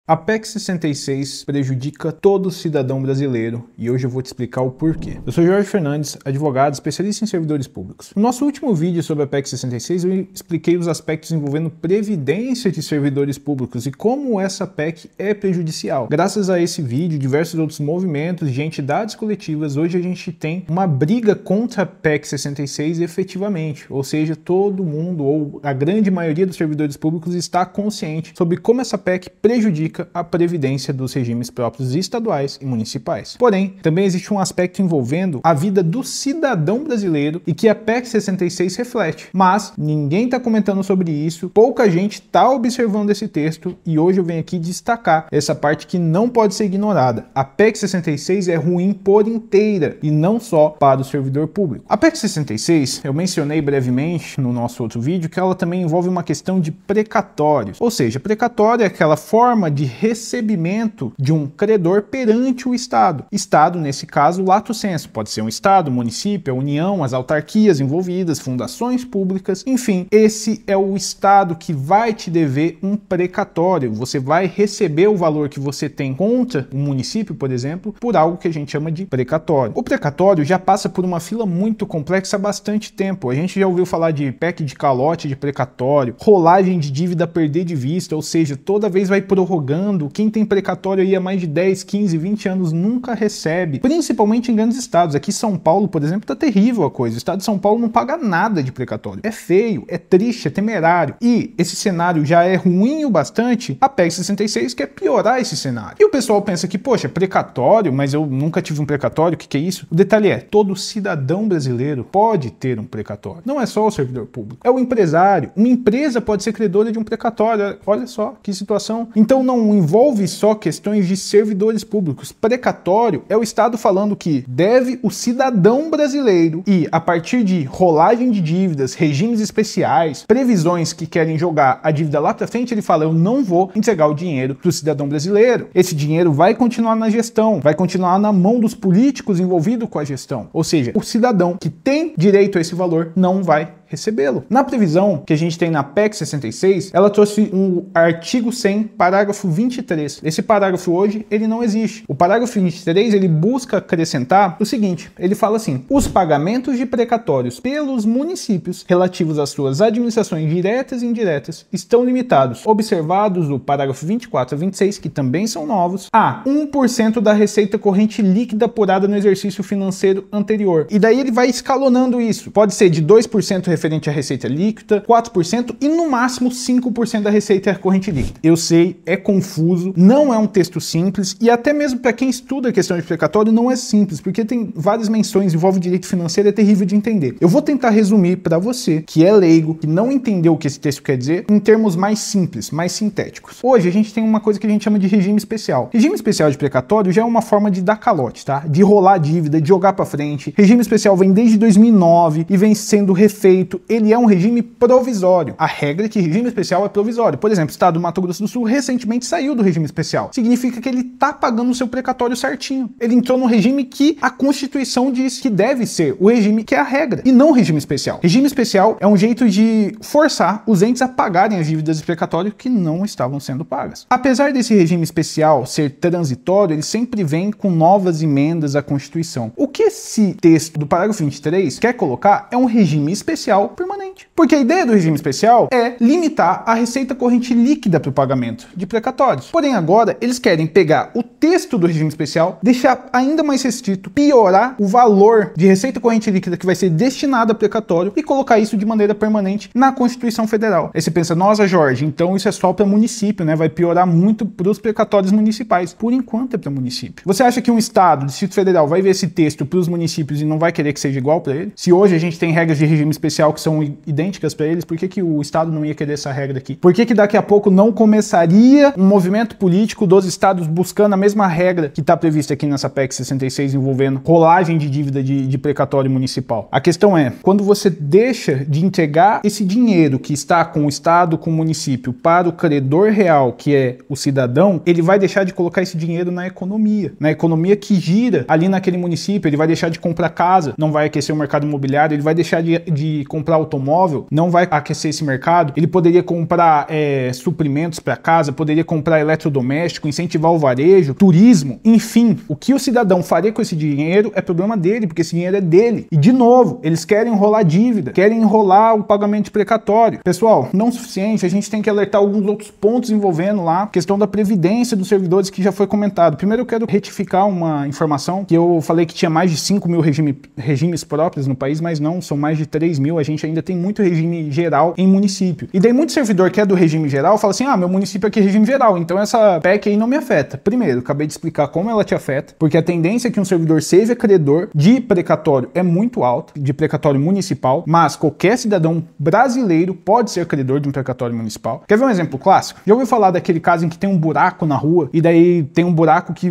A PEC 66 prejudica todo cidadão brasileiro e hoje eu vou te explicar o porquê. Eu sou Jorge Fernandes, advogado, especialista em servidores públicos. No nosso último vídeo sobre a PEC 66 eu expliquei os aspectos envolvendo previdência de servidores públicos e como essa PEC é prejudicial. Graças a esse vídeo e diversos outros movimentos de entidades coletivas, hoje a gente tem uma briga contra a PEC 66 efetivamente, ou seja, todo mundo ou a grande maioria dos servidores públicos está consciente sobre como essa PEC prejudica a previdência dos regimes próprios estaduais e municipais. Porém, também existe um aspecto envolvendo a vida do cidadão brasileiro e que a PEC 66 reflete. Mas ninguém está comentando sobre isso, pouca gente está observando esse texto e hoje eu venho aqui destacar essa parte que não pode ser ignorada. A PEC 66 é ruim por inteira e não só para o servidor público. A PEC 66, eu mencionei brevemente no nosso outro vídeo que ela também envolve uma questão de precatórios, ou seja, precatório é aquela forma de recebimento de um credor perante o Estado. Estado, nesse caso, lato sensu. Pode ser um Estado, município, a União, as autarquias envolvidas, fundações públicas, enfim, esse é o Estado que vai te dever um precatório. Você vai receber o valor que você tem contra um município, por exemplo, por algo que a gente chama de precatório. O precatório já passa por uma fila muito complexa há bastante tempo. A gente já ouviu falar de PEC de calote de precatório, rolagem de dívida a perder de vista, ou seja, toda vez vai prorrogando. Quem tem precatório aí há mais de 10, 15, 20 anos nunca recebe, principalmente em grandes estados. Aqui em São Paulo, por exemplo, tá terrível a coisa. O estado de São Paulo não paga nada de precatório. É feio, é triste, é temerário. E esse cenário já é ruim o bastante, a PEC 66 quer piorar esse cenário. E o pessoal pensa que, poxa, precatório, mas eu nunca tive um precatório, o que é isso? O detalhe é, todo cidadão brasileiro pode ter um precatório. Não é só o servidor público, é o empresário. Uma empresa pode ser credora de um precatório. Olha só que situação. Então não envolve só questões de servidores públicos. Precatório é o Estado falando que deve o cidadão brasileiro e, a partir de rolagem de dívidas, regimes especiais, previsões que querem jogar a dívida lá pra frente, ele fala, eu não vou entregar o dinheiro pro cidadão brasileiro. Esse dinheiro vai continuar na gestão, vai continuar na mão dos políticos envolvidos com a gestão. Ou seja, o cidadão que tem direito a esse valor não vai recebê-lo. Na previsão que a gente tem na PEC 66, ela trouxe um artigo 100, parágrafo 23. Esse parágrafo hoje, ele não existe. O parágrafo 23, ele busca acrescentar o seguinte, ele fala assim, os pagamentos de precatórios pelos municípios relativos às suas administrações diretas e indiretas estão limitados, observados o parágrafo 24 a 26, que também são novos, a 1% da receita corrente líquida apurada no exercício financeiro anterior. E daí ele vai escalonando isso. Pode ser de 2% referente à receita líquida, 4% e no máximo 5% da receita corrente líquida. Eu sei, é confuso, não é um texto simples e até mesmo para quem estuda a questão de precatório não é simples, porque tem várias menções, envolve direito financeiro, é terrível de entender. Eu vou tentar resumir para você, que é leigo, que não entendeu o que esse texto quer dizer, em termos mais simples, mais sintéticos. Hoje a gente tem uma coisa que a gente chama de regime especial. Regime especial de precatório já é uma forma de dar calote, tá? De rolar dívida, de jogar para frente. Regime especial vem desde 2009 e vem sendo refeito. Ele é um regime provisório. A regra é que regime especial é provisório. Por exemplo, o estado do Mato Grosso do Sul recentemente saiu do regime especial. Significa que ele tá pagando o seu precatório certinho. Ele entrou no regime que a Constituição diz que deve ser o regime que é a regra, e não o regime especial. Regime especial é um jeito de forçar os entes a pagarem as dívidas de precatório que não estavam sendo pagas. Apesar desse regime especial ser transitório, ele sempre vem com novas emendas à Constituição. O que esse texto do parágrafo 23 quer colocar é um regime especial permanente. Porque a ideia do regime especial é limitar a receita corrente líquida para o pagamento de precatórios. Porém, agora, eles querem pegar o texto do regime especial, deixar ainda mais restrito, piorar o valor de receita corrente líquida que vai ser destinada a precatório e colocar isso de maneira permanente na Constituição Federal. Aí você pensa, nossa, Jorge, então isso é só para município, né? Vai piorar muito para os precatórios municipais. Por enquanto é para município. Você acha que um estado, Distrito Federal, vai ver esse texto para os municípios e não vai querer que seja igual para ele? Se hoje a gente tem regras de regime especial que são idênticas para eles, por que o Estado não ia querer essa regra aqui? Por que daqui a pouco não começaria um movimento político dos estados buscando a mesma regra que está prevista aqui nessa PEC 66 envolvendo rolagem de dívida de precatório municipal? A questão é, quando você deixa de entregar esse dinheiro que está com o Estado, com o município, para o credor real, que é o cidadão, ele vai deixar de colocar esse dinheiro na economia que gira ali naquele município, ele vai deixar de comprar casa, não vai aquecer o mercado imobiliário, ele vai deixar de comprar comprar automóvel, não vai aquecer esse mercado. Ele poderia comprar suprimentos para casa, poderia comprar eletrodoméstico, incentivar o varejo, turismo, enfim. O que o cidadão faria com esse dinheiro é problema dele, porque esse dinheiro é dele. E de novo, eles querem enrolar dívida, querem enrolar o pagamento de precatório. Pessoal, não o suficiente, a gente tem que alertar alguns outros pontos envolvendo lá a questão da previdência dos servidores, que já foi comentado. Primeiro eu quero retificar uma informação, que eu falei que tinha mais de 5 mil regimes próprios no país, mas não, são mais de 3 mil, a gente ainda tem muito regime geral em município. E daí muito servidor que é do regime geral fala assim, meu município aqui é regime geral, então essa PEC aí não me afeta. Primeiro, acabei de explicar como ela te afeta, porque a tendência é que um servidor seja credor de precatório é muito alta, de precatório municipal, mas qualquer cidadão brasileiro pode ser credor de um precatório municipal. Quer ver um exemplo clássico? Já ouviu falar daquele caso em que tem um buraco na rua, e daí tem um buraco que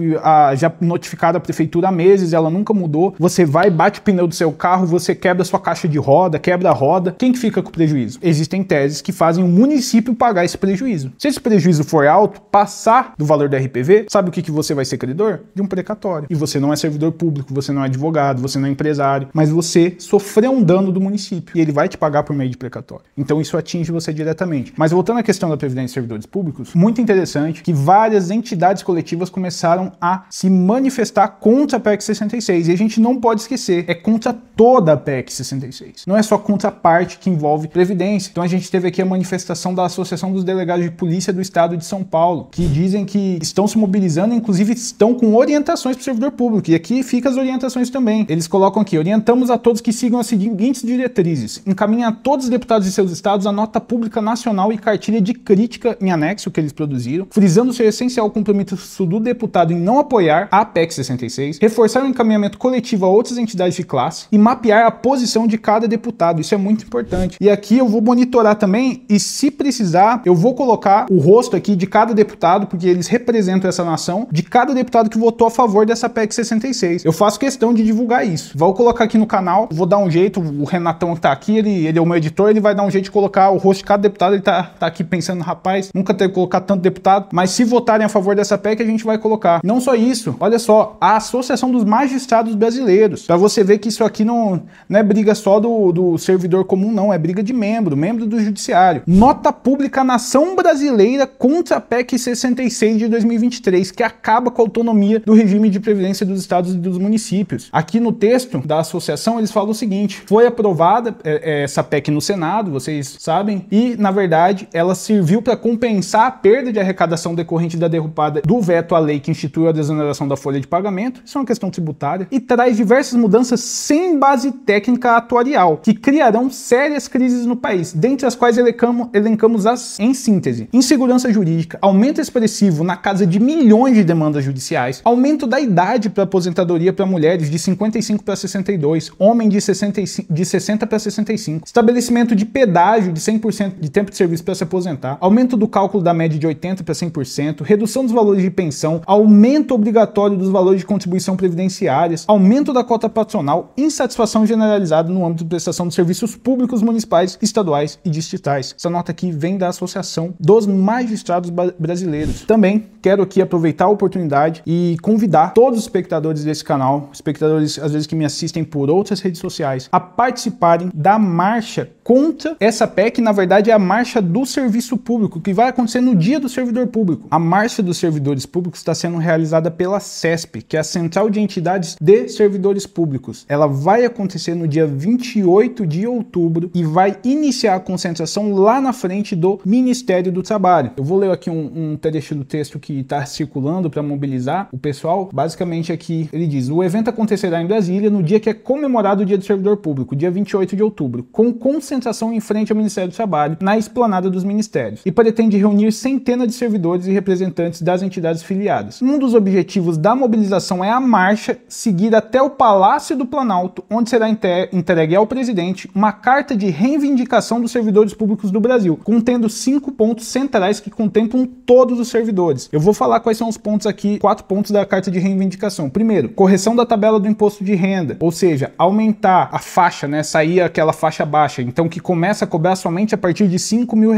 já notificaram a prefeitura há meses, ela nunca mudou, você vai, bate o pneu do seu carro, você quebra sua caixa de roda, quebra a roda, quem que fica com o prejuízo? Existem teses que fazem o município pagar esse prejuízo. Se esse prejuízo for alto, passar do valor da RPV, sabe o que você vai ser credor? De um precatório. E você não é servidor público, você não é advogado, você não é empresário, mas você sofreu um dano do município e ele vai te pagar por meio de precatório. Então isso atinge você diretamente. Mas voltando à questão da Previdência de Servidores Públicos, muito interessante que várias entidades coletivas começaram a se manifestar contra a PEC 66. E a gente não pode esquecer, é contra toda a PEC 66. Não é só contra a parte que envolve Previdência. Então a gente teve aqui a manifestação da Associação dos Delegados de Polícia do Estado de São Paulo, que dizem que estão se mobilizando, inclusive estão com orientações para o servidor público. E aqui fica as orientações também. Eles colocam aqui, orientamos a todos que sigam as seguintes diretrizes. Encaminhem a todos os deputados de seus estados a nota pública nacional e cartilha de crítica em anexo que eles produziram, frisando ser essencial o compromisso do deputado em não apoiar a PEC 66, reforçar o encaminhamento coletivo a outras entidades de classe e mapear a posição de cada deputado. Isso é muito importante. E aqui eu vou monitorar também e, se precisar, eu vou colocar o rosto aqui de cada deputado, porque eles representam essa nação, de cada deputado que votou a favor dessa PEC 66. Eu faço questão de divulgar isso. Vou colocar aqui no canal, vou dar um jeito, o Renatão que tá aqui, ele é o meu editor, ele vai dar um jeito de colocar o rosto de cada deputado, ele tá aqui pensando, rapaz, nunca teve que colocar tanto deputado, mas se votarem a favor dessa PEC, a gente vai colocar. Não só isso, olha só, a Associação dos Magistrados Brasileiros, pra você ver que isso aqui não é briga só do servidor comum, não, é briga de membro do judiciário. Nota pública Nação Brasileira contra a PEC 66 de 2023, que acaba com a autonomia do regime de previdência dos estados e dos municípios. Aqui no texto da associação, eles falam o seguinte, foi aprovada essa PEC no Senado, vocês sabem, e, na verdade, ela serviu para compensar a perda de arrecadação decorrente da derrubada do veto à lei que instituiu a desoneração da folha de pagamento, isso é uma questão tributária, e traz diversas mudanças sem base técnica atuarial, que criarão sérias crises no país, dentre as quais elencamos as em síntese: insegurança jurídica, aumento expressivo na casa de milhões de demandas judiciais, aumento da idade para aposentadoria para mulheres de 55 para 62, homem de 60 para 65, estabelecimento de pedágio de 100% de tempo de serviço para se aposentar, aumento do cálculo da média de 80 para 100%, redução dos valores de pensão, aumento obrigatório dos valores de contribuição previdenciárias, aumento da cota patronal, insatisfação generalizada no âmbito de prestação de serviços públicos municipais, estaduais e distritais. Essa nota aqui vem da Associação dos Magistrados Brasileiros. Também quero aqui aproveitar a oportunidade e convidar todos os espectadores desse canal, espectadores às vezes que me assistem por outras redes sociais, a participarem da marcha contra essa PEC. Na verdade é a marcha do serviço público, que vai acontecer no dia do servidor público. A marcha dos servidores públicos está sendo realizada pela CESP, que é a Central de Entidades de Servidores Públicos. Ela vai acontecer no dia 28 de outubro e vai iniciar a concentração lá na frente do Ministério do Trabalho. Eu vou ler aqui um trecho do texto que está circulando para mobilizar o pessoal. Basicamente aqui ele diz: o evento acontecerá em Brasília no dia que é comemorado o Dia do Servidor Público, dia 28 de outubro, com concentração em frente ao Ministério do Trabalho, na esplanada dos ministérios, e pretende reunir centenas de servidores e representantes das entidades filiadas. Um dos objetivos da mobilização é a marcha seguir até o Palácio do Planalto, onde será entregue ao presidente uma carta de reivindicação dos servidores públicos do Brasil, contendo 5 pontos centrais que contemplam todos os servidores. Eu vou falar quais são os pontos aqui, 4 pontos da carta de reivindicação. Primeiro, correção da tabela do imposto de renda, ou seja, aumentar a faixa, né, sair aquela faixa baixa, então que começa a cobrar somente a partir de R$5 mil.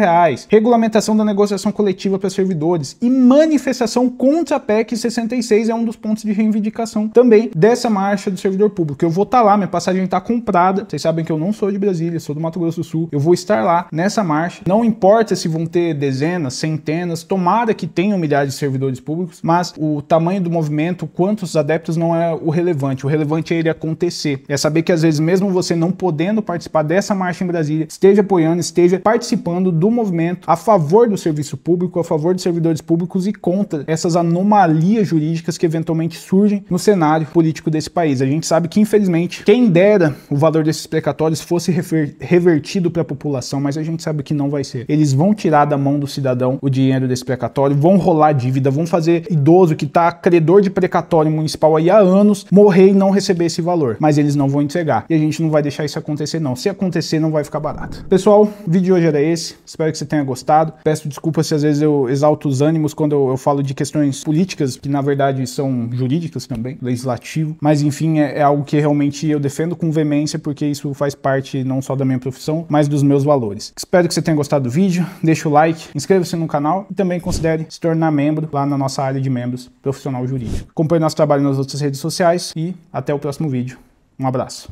Regulamentação da negociação coletiva para servidores e manifestação contra a PEC 66 é um dos pontos de reivindicação também dessa marcha do servidor público. Eu vou estar lá, minha passagem está comprada, vocês sabem que eu não não sou de Brasília, sou do Mato Grosso do Sul. Eu vou estar lá nessa marcha. Não importa se vão ter dezenas, centenas, tomara que tenham milhares de servidores públicos, mas o tamanho do movimento, quantos adeptos não é o relevante. O relevante é ele acontecer. É saber que às vezes mesmo você não podendo participar dessa marcha em Brasília, esteja apoiando, esteja participando do movimento a favor do serviço público, a favor dos servidores públicos e contra essas anomalias jurídicas que eventualmente surgem no cenário político desse país. A gente sabe que, infelizmente, quem dera o valor desses precatórios fosse revertido para a população, mas a gente sabe que não vai ser. Eles vão tirar da mão do cidadão o dinheiro desse precatório, vão rolar dívida, vão fazer idoso que está credor de precatório municipal aí há anos morrer e não receber esse valor, mas eles não vão entregar. E a gente não vai deixar isso acontecer não. Se acontecer, não vai ficar barato. Pessoal, o vídeo de hoje era esse. Espero que você tenha gostado. Peço desculpas se às vezes eu exalto os ânimos quando eu falo de questões políticas, que na verdade são jurídicas também, legislativo, mas enfim, é algo que realmente eu defendo com veemência, porque isso faz parte não só da minha profissão, mas dos meus valores. Espero que você tenha gostado do vídeo, deixa o like, inscreva-se no canal e também considere se tornar membro lá na nossa área de membros profissional jurídico. Acompanhe nosso trabalho nas outras redes sociais e até o próximo vídeo. Um abraço.